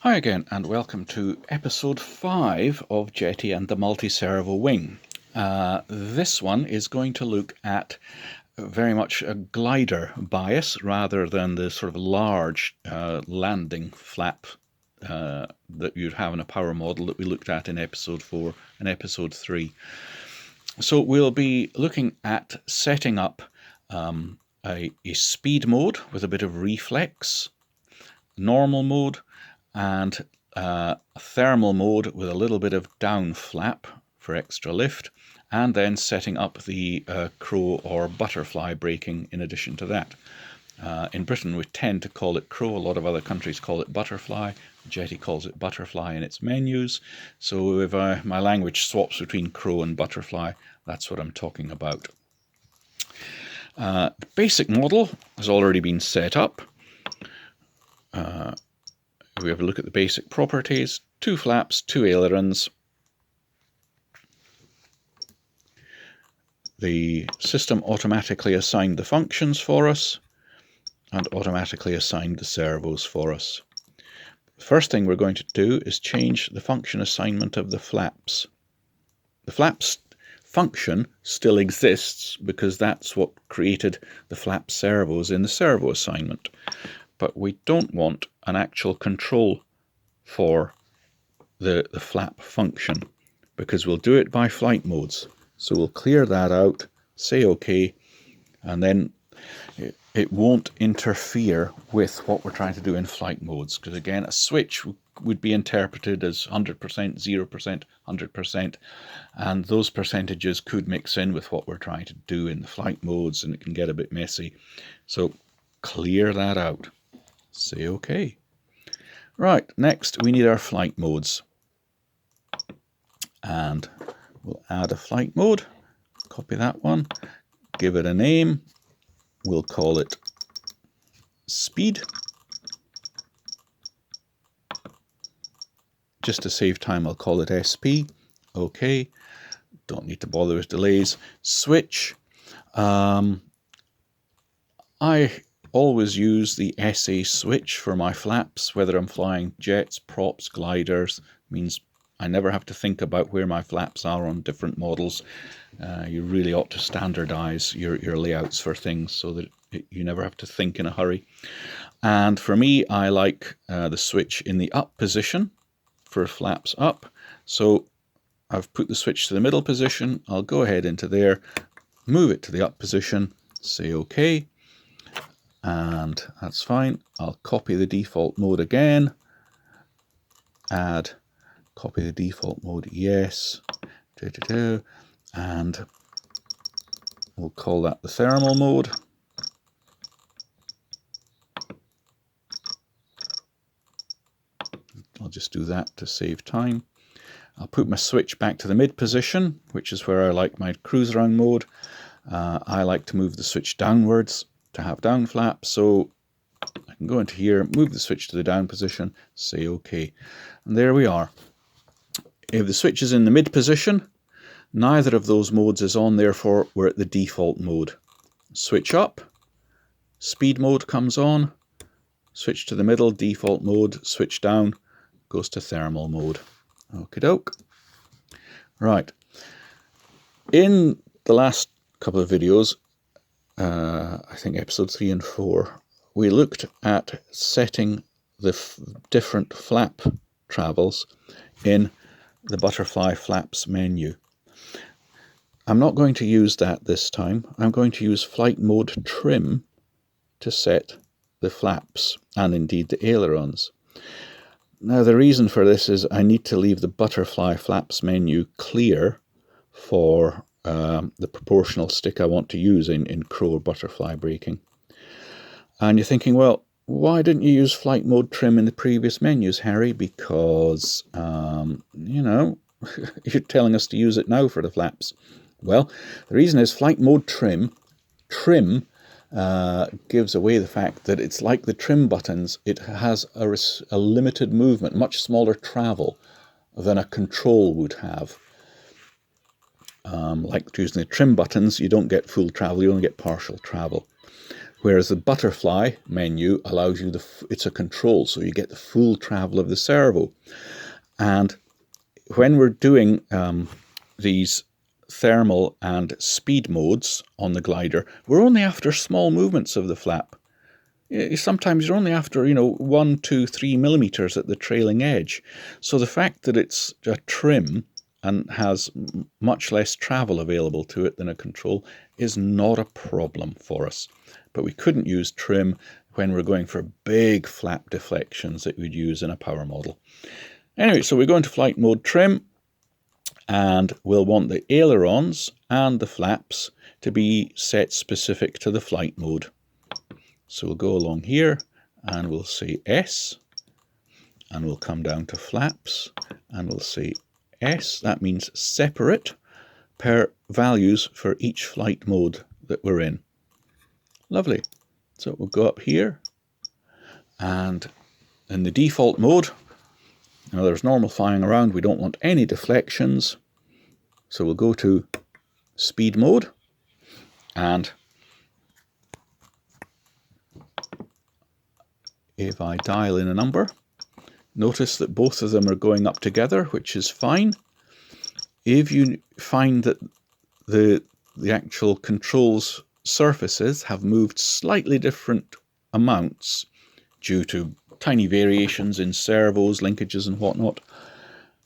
Hi again, and welcome to episode 5 of Jeti and the multi-servo wing. This one is going to look at very much a glider bias rather than the sort of large landing flap that you'd have in a power model that we looked at in episode 4 and episode 3. So we'll be looking at setting up a speed mode with a bit of reflex, normal mode, and thermal mode with a little bit of down flap for extra lift, and then setting up the crow or butterfly braking in addition to that. In Britain we tend to call it crow, a lot of other countries call it butterfly. Jeti calls it butterfly in its menus, so if my language swaps between crow and butterfly, that's what I'm talking about. The basic model has already been set up. We have a look at the basic properties: 2 flaps, 2 ailerons. The system automatically assigned the functions for us and automatically assigned the servos for us. The first thing we're going to do is change the function assignment of the flaps. The flaps function still exists because that's what created the flap servos in the servo assignment. But we don't want an actual control for the flap function because we'll do it by flight modes. So we'll clear that out, say OK, and then it won't interfere with what we're trying to do in flight modes. Because again, a switch would be interpreted as 100%, 0%, 100%, and those percentages could mix in with what we're trying to do in the flight modes, and it can get a bit messy. So clear that out. Say OK. Right, next we need our flight modes. And we'll add a flight mode. Copy that one. Give it a name. We'll call it speed. Just to save time, I'll call it SP. OK. Don't need to bother with delays. Switch. I always use the SA switch for my flaps, whether I'm flying jets, props, gliders. Means I never have to think about where my flaps are on different models. You really ought to standardize your layouts for things so that you never have to think in a hurry. And for me, I like the switch in the up position for flaps up. So I've put the switch to the middle position. I'll go ahead into there, move it to the up position, say OK. And that's fine. I'll copy the default mode again, add, copy the default mode, yes, and we'll call that the thermal mode. I'll just do that to save time. I'll put my switch back to the mid position, which is where I like my cruise around mode. I like to move the switch downwards to have down flap, so I can go into here, move the switch to the down position, say OK. And there we are. If the switch is in the mid position, neither of those modes is on, therefore we're at the default mode. Switch up, speed mode comes on, switch to the middle, default mode, switch down, goes to thermal mode. Okie doke. Right. In the last couple of videos, I think episode 3 and 4, we looked at setting the different flap travels in the butterfly flaps menu. I'm not going to use that this time. I'm going to use flight mode trim to set the flaps and indeed the ailerons. Now the reason for this is I need to leave the butterfly flaps menu clear for the proportional stick I want to use in crow or butterfly braking. And you're thinking, well, why didn't you use flight mode trim in the previous menus, Harry? Because, you know, you're telling us to use it now for the flaps. Well, the reason is flight mode trim gives away the fact that it's like the trim buttons. It has a limited movement, much smaller travel than a control would have. Like using the trim buttons, you don't get full travel, you only get partial travel. Whereas the butterfly menu allows you it's a control, so you get the full travel of the servo. And when we're doing these thermal and speed modes on the glider, we're only after small movements of the flap. Sometimes you're only after, 1, 2, 3 millimeters at the trailing edge. So the fact that it's a trim and has much less travel available to it than a control is not a problem for us. But we couldn't use trim when we're going for big flap deflections that we'd use in a power model. Anyway, so we go into flight mode trim, and we'll want the ailerons and the flaps to be set specific to the flight mode. So we'll go along here and we'll say S, and we'll come down to flaps and we'll say S. That means separate per values for each flight mode that we're in. Lovely. So we'll go up here, and in the default mode, now there's normal flying around, we don't want any deflections. So we'll go to speed mode, and if I dial in a number, notice that both of them are going up together, which is fine. If you find that the actual controls surfaces have moved slightly different amounts due to tiny variations in servos, linkages and whatnot,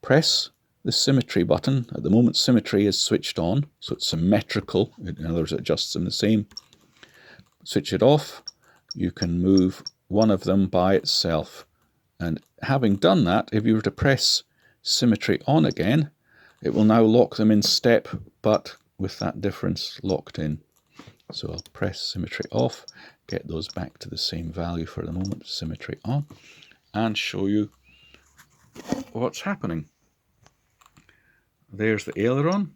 press the symmetry button. At the moment symmetry is switched on, so it's symmetrical. In other words, it adjusts them the same. Switch it off. You can move one of them by itself. And having done that, if you were to press symmetry on again, it will now lock them in step, but with that difference locked in. So I'll press symmetry off, get those back to the same value for the moment, symmetry on, and show you what's happening. There's the aileron.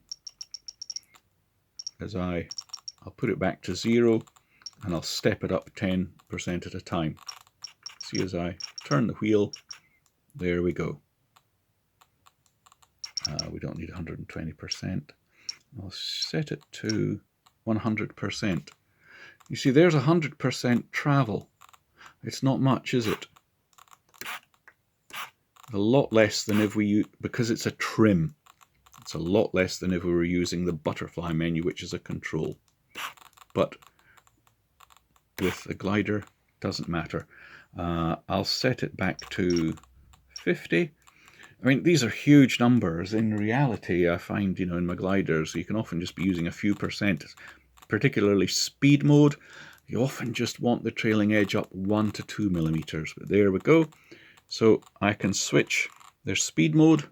I'll put it back to 0, and I'll step it up 10% at a time. See, as I turn the wheel, there we go. We don't need 120%. I'll set it to 100%. You see, there's 100% travel. It's not much, is it? A lot less than if we, because it's a trim, it's a lot less than if we were using the butterfly menu, which is a control. But with the glider, doesn't matter. I'll set it back to 50. I mean, these are huge numbers. In reality, I find, in my gliders, you can often just be using a few percent. Particularly speed mode, you often just want the trailing edge up 1 to 2 millimeters. But there we go. So I can switch their speed mode.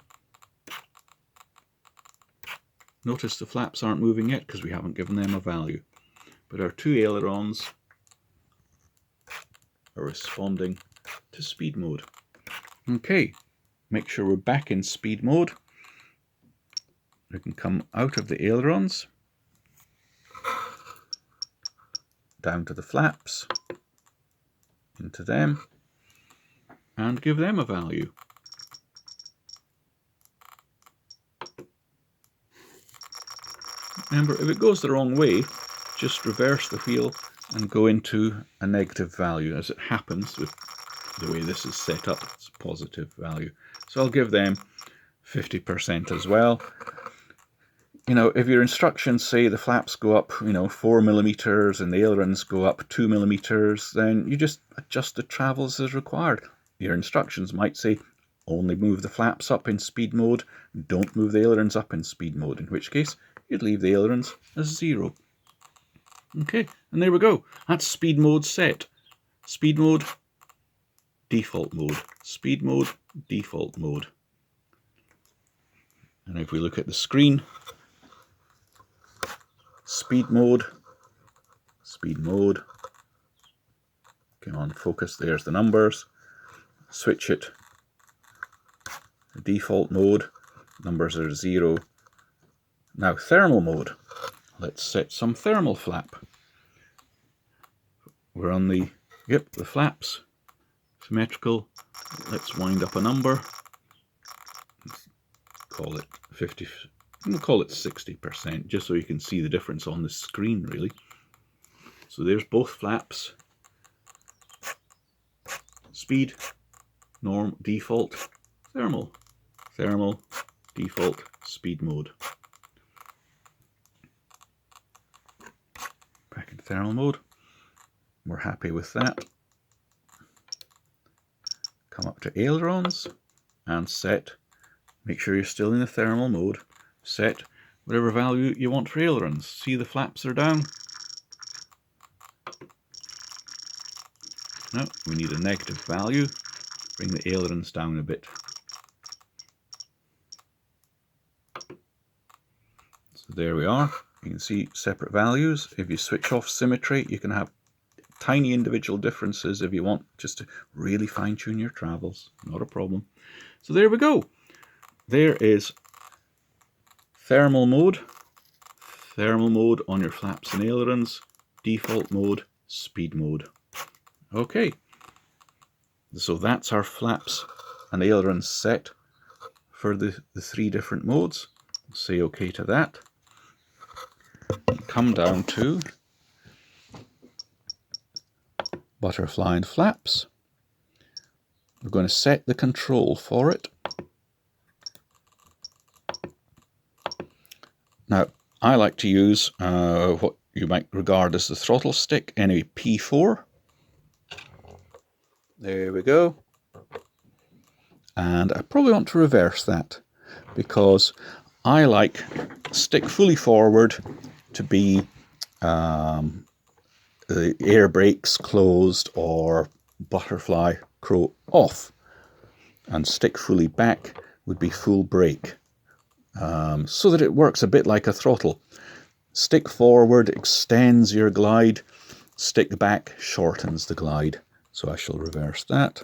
Notice the flaps aren't moving yet because we haven't given them a value. But our two ailerons are responding to speed mode. Okay, make sure we're back in speed mode. We can come out of the ailerons, down to the flaps, into them, and give them a value. Remember, if it goes the wrong way, just reverse the wheel and go into a negative value. As it happens with the way this is set up, it's a positive value. So I'll give them 50% as well. If your instructions say the flaps go up, 4 millimeters and the ailerons go up 2 millimeters, then you just adjust the travels as required. Your instructions might say only move the flaps up in speed mode, don't move the ailerons up in speed mode, in which case you'd leave the ailerons as 0. Okay, and there we go. That's speed mode set. Speed mode, default mode. Speed mode, default mode. And if we look at the screen, speed mode, come on, focus, there's the numbers, switch it, default mode, numbers are 0. Now thermal mode, let's set some thermal flap. We're on the flaps, symmetrical, let's wind up a number, let's call it 50, we'll call it 60%, just so you can see the difference on the screen really. So there's both flaps. Speed, norm, default, thermal, thermal, default, speed mode. Back into thermal mode. We're happy with that. Come up to ailerons and set. Make sure you're still in the thermal mode. Set whatever value you want for ailerons. See the flaps are down? No, we need a negative value. Bring the ailerons down a bit. So there we are. You can see separate values. If you switch off symmetry, you can have tiny individual differences if you want, just to really fine-tune your travels. Not a problem. So there we go. There is thermal mode on your flaps and ailerons, default mode, speed mode. Okay, so that's our flaps and ailerons set for the 3 different modes. Say OK to that. Come down to butterfly and flaps. We're going to set the control for it. Now, I like to use what you might regard as the throttle stick, ep.5. There we go. And I probably want to reverse that because I like stick fully forward to be the air brakes closed or butterfly crow off, and stick fully back would be full brake, so that it works a bit like a throttle. Stick forward extends your glide, stick back shortens the glide. So I shall reverse that.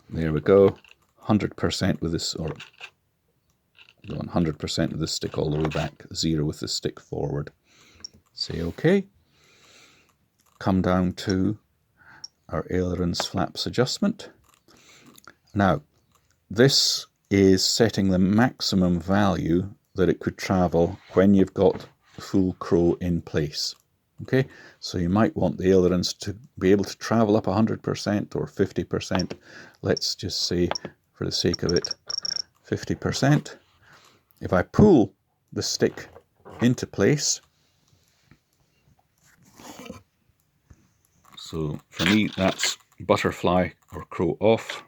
There we go. 100% with this, or 100% with the stick all the way back, 0 with the stick forward. Say OK. Come down to our ailerons flaps adjustment. Now, this is setting the maximum value that it could travel when you've got the full crow in place. Okay, so you might want the ailerons to be able to travel up 100% or 50%. Let's just say, for the sake of it, 50%. If I pull the stick into place, so for me that's butterfly or crow off,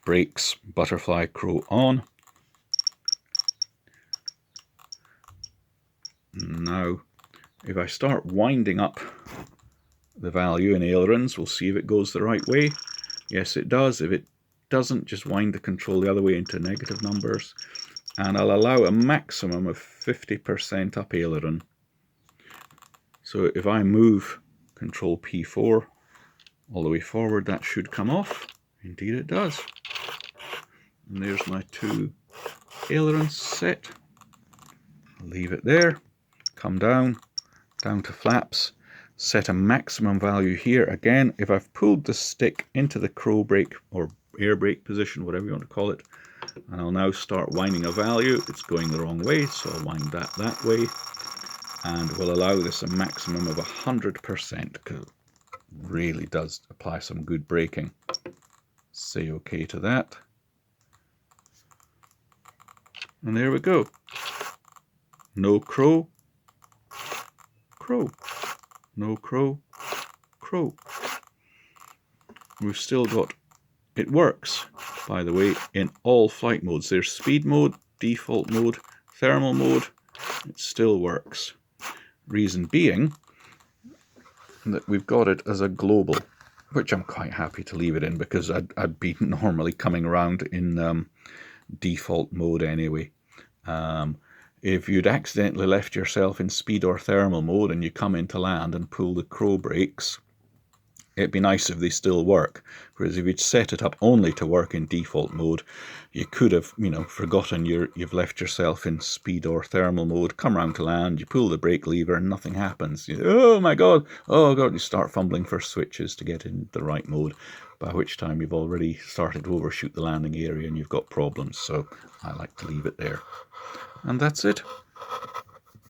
brakes, butterfly, crow on. Now, if I start winding up the value in ailerons, we'll see if it goes the right way. Yes, it does. If it doesn't, just wind the control the other way into negative numbers. And I'll allow a maximum of 50% up aileron. So if I move control P4 all the way forward, that should come off. Indeed it does. And there's my 2 ailerons set. I'll leave it there. Come down to flaps, set a maximum value here. Again, if I've pulled the stick into the crow brake or air brake position, whatever you want to call it, and I'll now start winding a value. It's going the wrong way, so I'll wind that way, and we'll allow this a maximum of 100% because it really does apply some good braking. Say OK to that. And there we go. No crow, crow, no crow, crow. We've still got, it works, by the way, in all flight modes. There's speed mode, default mode, thermal mode. It still works. Reason being that we've got it as a global, which I'm quite happy to leave it in because I'd be normally coming around in default mode anyway. If you'd accidentally left yourself in speed or thermal mode and you come into land and pull the crow brakes, it'd be nice if they still work. Whereas if you'd set it up only to work in default mode, you could have, forgotten you've left yourself in speed or thermal mode, come round to land, you pull the brake lever and nothing happens. Oh my God, you start fumbling for switches to get in the right mode, by which time you've already started to overshoot the landing area and you've got problems. So I like to leave it there. And that's it.